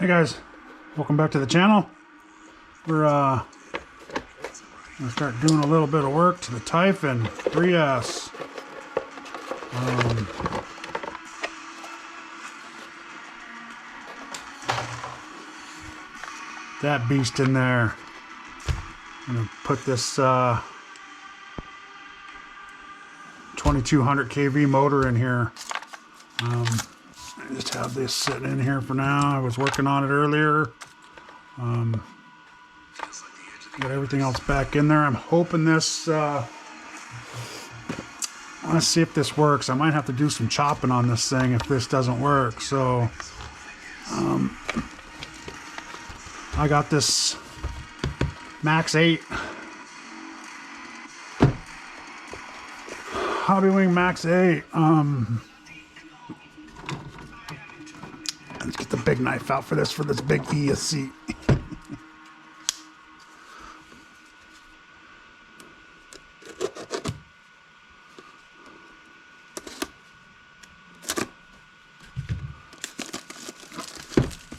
Hey guys, welcome back to the channel. We're gonna start doing a little bit of work to the Typhon 3S. That beast in there. I'm gonna put this 2200 kV motor in here. I just have this sitting in here for now. I was working on it earlier. Got everything else back in there. I'm hoping this, I want to see if this works. I might have to do some chopping on this thing if this doesn't work. So, I got this Max 8 Hobbywing Max 8. Let's get the big knife out for this big ESC.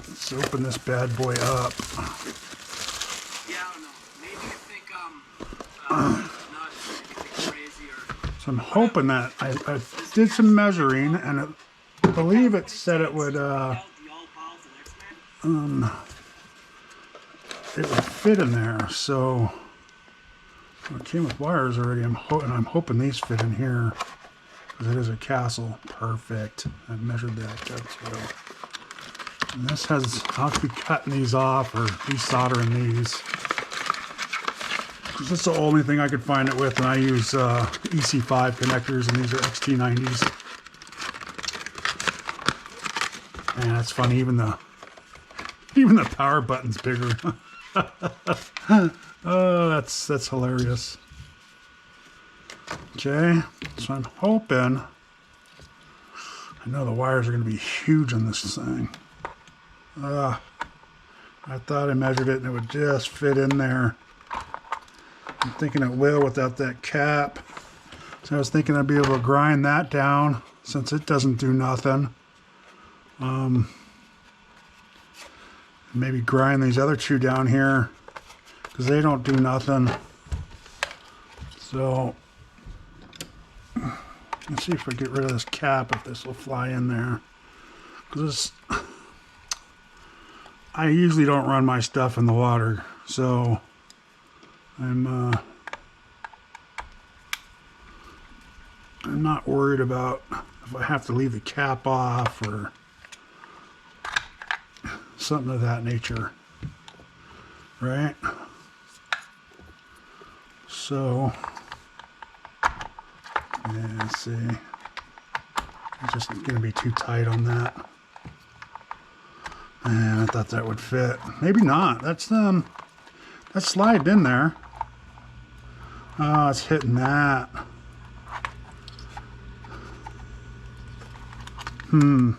Let's open this bad boy up. Yeah, I don't know. Maybe you think not crazy or. So I'm hoping that I did some measuring, and I believe it said it would fit in there. So it came with wires already. I'm hoping these fit in here because it is a castle. Perfect. I measured that. That's well. And this has, I'll be cutting these off or desoldering these. This is the only thing I could find it with, and I use EC5 connectors, and these are XT90s. And it's funny, even the power button's bigger. Oh, that's hilarious. Okay, so I'm hoping. I know the wires are going to be huge on this thing. I thought I measured it and it would just fit in there. I'm thinking it will without that cap. So I was thinking I'd be able to grind that down since it doesn't do nothing. Maybe grind these other two down here because they don't do nothing. So let's see if I get rid of this cap, if this will fly in there. Because I usually don't run my stuff in the water, so I'm not worried about if I have to leave the cap off or something of that nature, right? So, yeah, let's see. It's just going to be too tight on that. And I thought that would fit. Maybe not. That's sliding in there. Oh, it's hitting that. Wonder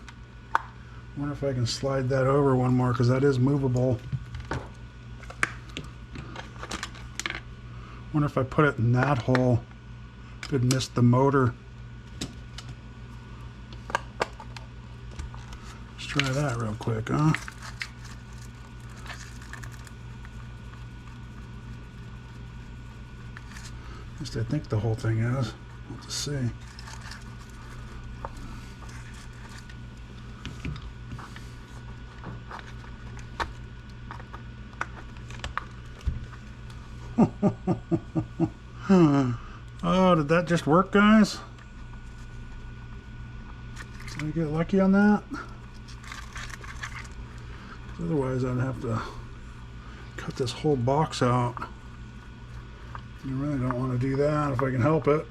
if I can slide that over one more, because that is movable. Wonder if I put it in that hole, could miss the motor. Let's try that real quick, huh? At least I think the whole thing is. We'll just see. Oh, did that just work, guys? Did I get lucky on that? Otherwise, I'd have to cut this whole box out. I really don't want to do that if I can help it.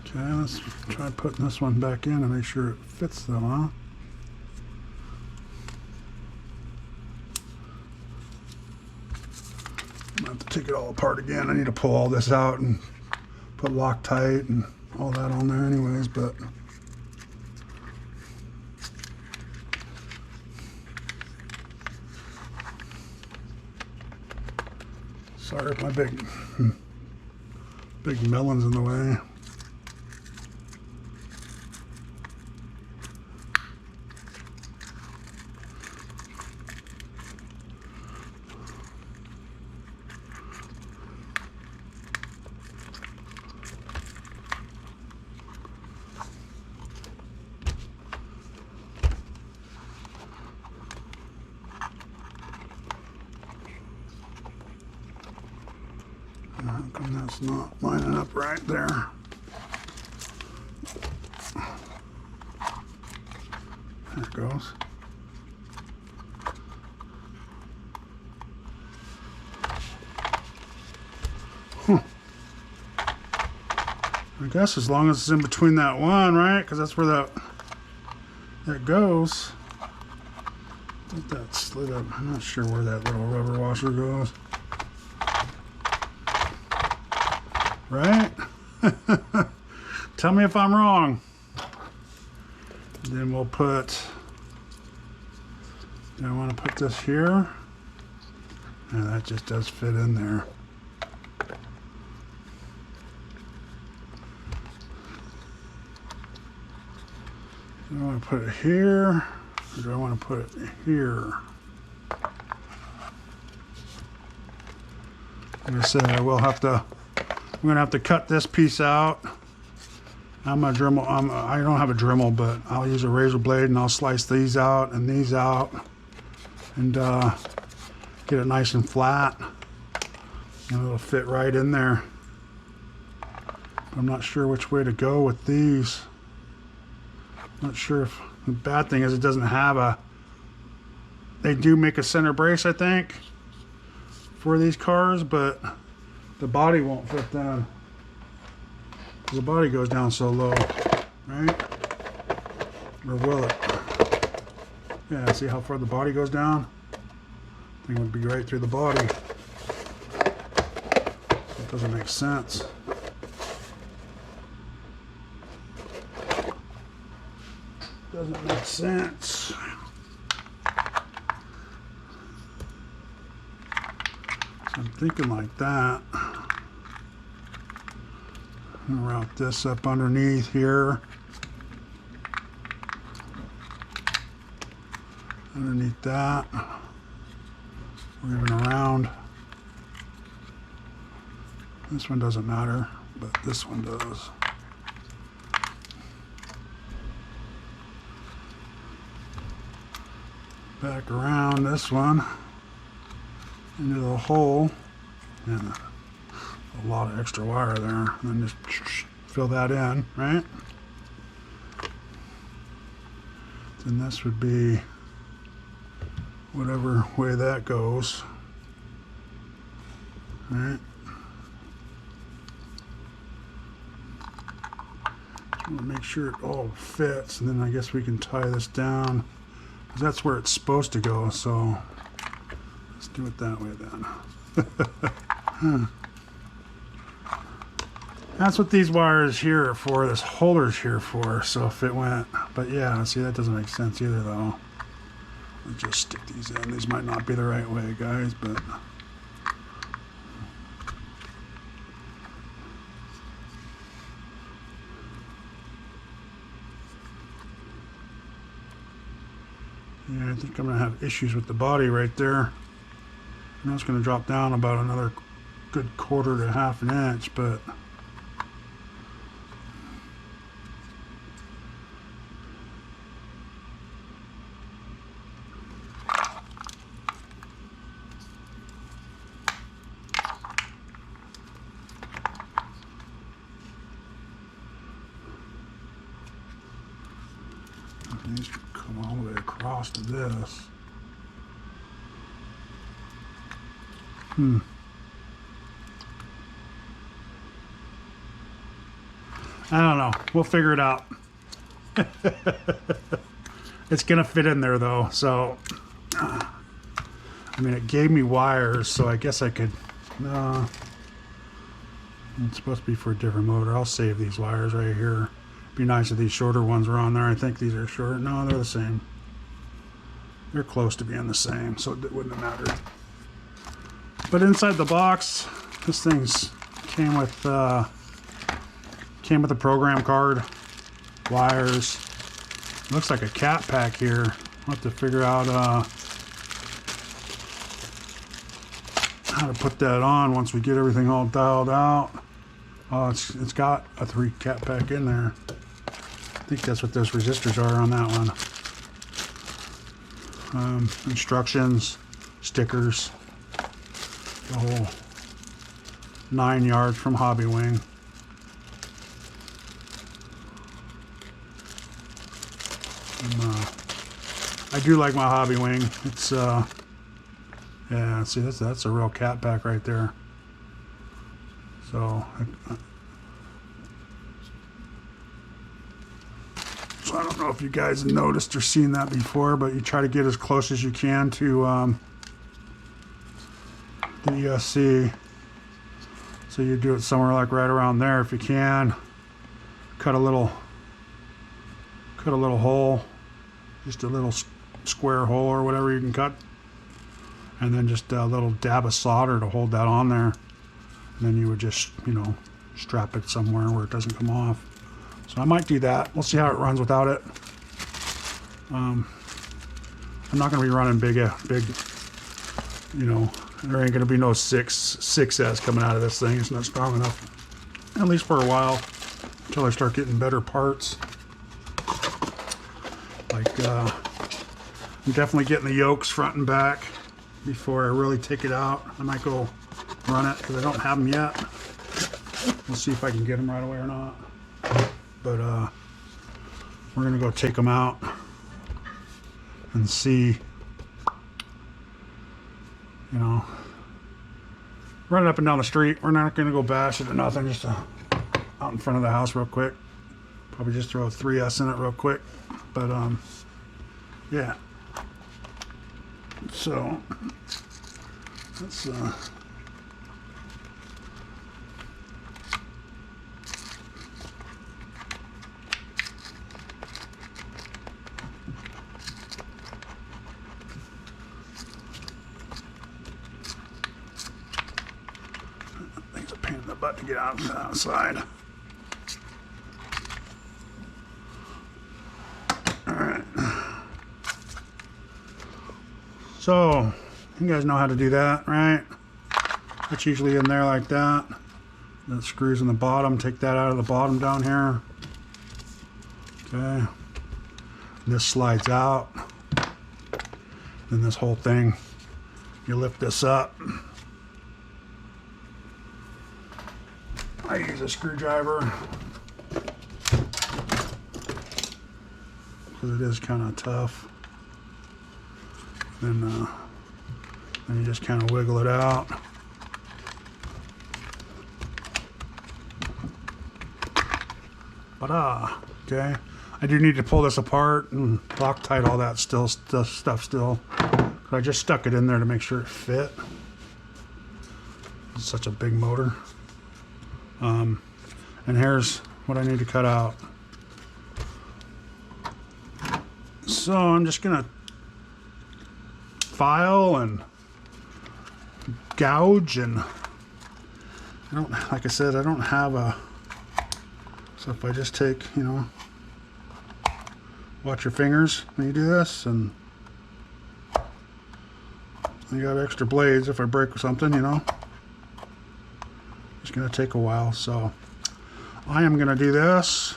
Okay, let's try putting this one back in and make sure it fits though, huh? I'm gonna have to take it all apart again. I need to pull all this out and put Loctite and all that on there anyways, but sorry if my big melon's in the way. That's not lining up right there. There it goes. I guess as long as it's in between that one, right? Because that's where that goes. I think that slid up. I'm not sure where that little rubber washer goes. Right? Tell me if I'm wrong. Then we'll put, I want to put this here. And that just does fit in there. Do I want to put it here, or do I want to put it here? Like I said, I will have to, I'm going to have to cut this piece out. I'm a Dremel, I don't have a Dremel, but I'll use a razor blade and I'll slice these out and get it nice and flat. And it'll fit right in there. I'm not sure which way to go with these. Not sure if, the bad thing is it doesn't have a, they do make a center brace, I think, for these cars, but the body won't fit down. The body goes down so low, right? Or will it? Yeah, see how far the body goes down? I think it would be right through the body. It doesn't make sense. Doesn't make sense. So I'm thinking like that. I'm gonna route this up underneath here. Underneath that. Or even around. This one doesn't matter, but this one does. Back around this one into the hole, and a lot of extra wire there, and then just fill that in, right? Then this would be whatever way that goes, right? Just want to make sure it all fits, and then I guess we can tie this down. That's where it's supposed to go, so let's do it that way then. That's what these wires here are for, this holder's here for, so if it went, but yeah, see, that doesn't make sense either though. Let's just stick these in. These might not be the right way, guys, but yeah, I think I'm going to have issues with the body right there. I know it's going to drop down about another good quarter to half an inch, but these should come all the way across to this. I don't know. We'll figure it out. It's gonna fit in there though, so I mean, it gave me wires, so I guess I could. It's supposed to be for a different motor. I'll save these wires right here. Be nice if these shorter ones were on there. I think these are short. No, they're the same. They're close to being the same, so it wouldn't have mattered. But inside the box, this thing's came with a program card, wires. Looks like a cat pack here. I'll have to figure out how to put that on once we get everything all dialed out. Oh, it's got a 3 cat pack in there. I think that's what those resistors are on that one. Instructions, stickers, the 9 yards from Hobby Wing. I do like my Hobby Wing. It's yeah, see, that's a real cat pack right there. So I don't know if you guys have noticed or seen that before, but you try to get as close as you can to the ESC. So you do it somewhere like right around there if you can. Cut a little hole, just a little square hole or whatever you can cut, and then just a little dab of solder to hold that on there. And then you would just, you know, strap it somewhere where it doesn't come off. So I might do that. We'll see how it runs without it. I'm not going to be running big, you know, there ain't going to be no 6S coming out of this thing. It's not strong enough, at least for a while, until I start getting better parts. Like, I'm definitely getting the yokes front and back before I really take it out. I might go run it because I don't have them yet. We'll see if I can get them right away or not. But we're gonna go take them out and see, you know, run it up and down the street. We're not gonna go bash it or nothing, just out in front of the house real quick. Probably just throw a 3S in it real quick. But yeah, so let's thing's a pain in the butt to get outside. So, you guys know how to do that, right? It's usually in there like that. That screws in the bottom. Take that out of the bottom down here. Okay. This slides out. Then this whole thing, you lift this up. I use a screwdriver because it is kind of tough. Then you just kind of wiggle it out. Okay. I do need to pull this apart and Loctite all that stuff still. I just stuck it in there to make sure it fit. It's such a big motor. And here's what I need to cut out. So I'm just gonna file and gouge, and I don't, like I said, I don't have a, so if I just take, you know, watch your fingers when you do this, and you got extra blades if I break something, you know. It's gonna take a while, so I am gonna do this,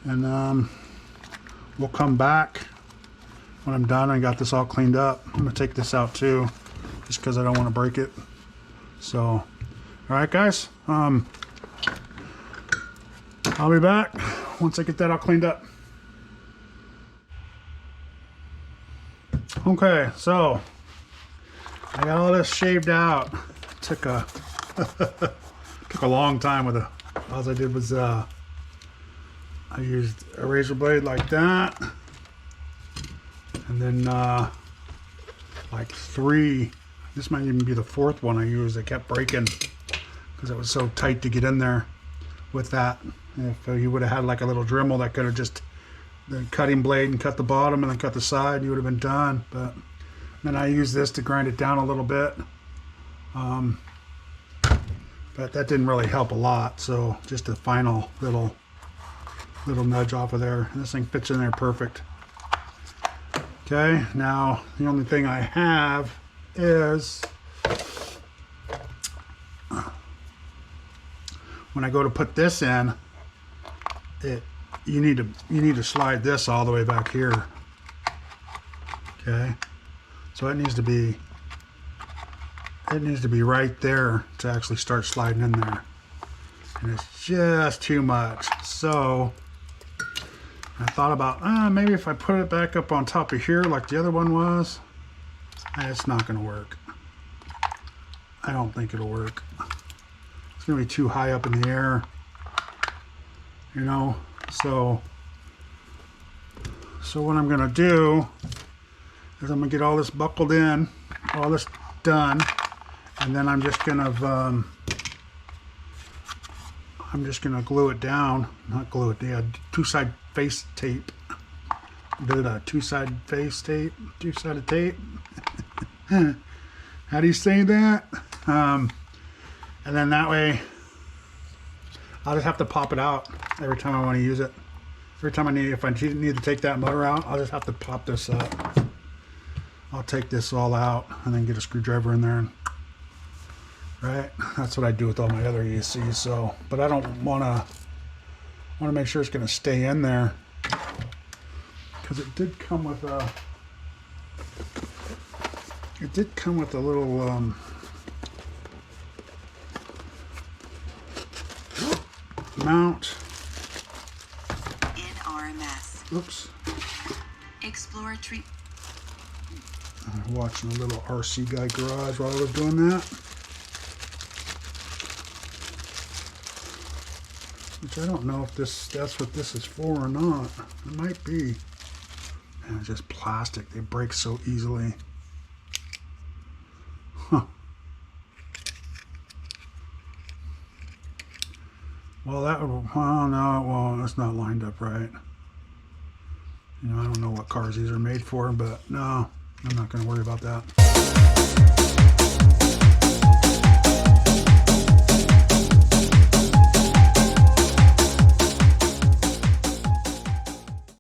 and we'll come back when I'm done and got this all cleaned up. I'm gonna take this out too, just because I don't want to break it. So, all right, guys. I'll be back once I get that all cleaned up. Okay, so I got all this shaved out. Took a took a long time with it. All I did was I used a razor blade like that. And then like 3, this might even be the 4th one I used. It kept breaking because it was so tight to get in there with that. And if you would have had like a little Dremel that could have just the cutting blade and cut the bottom and then cut the side, you would have been done. But then I used this to grind it down a little bit. But that didn't really help a lot. So just a final little nudge off of there. And this thing fits in there perfect. Okay, now the only thing I have is when I go to put this in, you need to slide this all the way back here. Okay, so it needs to be it needs to be right there to actually start sliding in there. And it's just too much. So I thought about, maybe if I put it back up on top of here like the other one was, it's not going to work. I don't think it'll work. It's going to be too high up in the air, you know. So what I'm going to do is I'm going to get all this buckled in, all this done, and then I'm just going to glue it down. Not glue it, yeah, two-side face tape. Two-sided face tape, two-sided tape. How do you say that? And then that way, I'll just have to pop it out every time I want to use it. Every time if I need to take that motor out, I'll just have to pop this up. I'll take this all out and then get a screwdriver in there. Right? That's what I do with all my other ECs. So, but I don't want to make sure it's going to stay in there, because it did come with a. It did come with a little mount. In RMS. Oops. Exploratory. Watching a little RC guy garage while I was doing that. Which I don't know if that's what this is for or not. It might be. And it's just plastic. They break so easily. Huh. Well, that would, well, no, well, it's not lined up right. You know, I don't know what cars these are made for, but no, I'm not going to worry about that.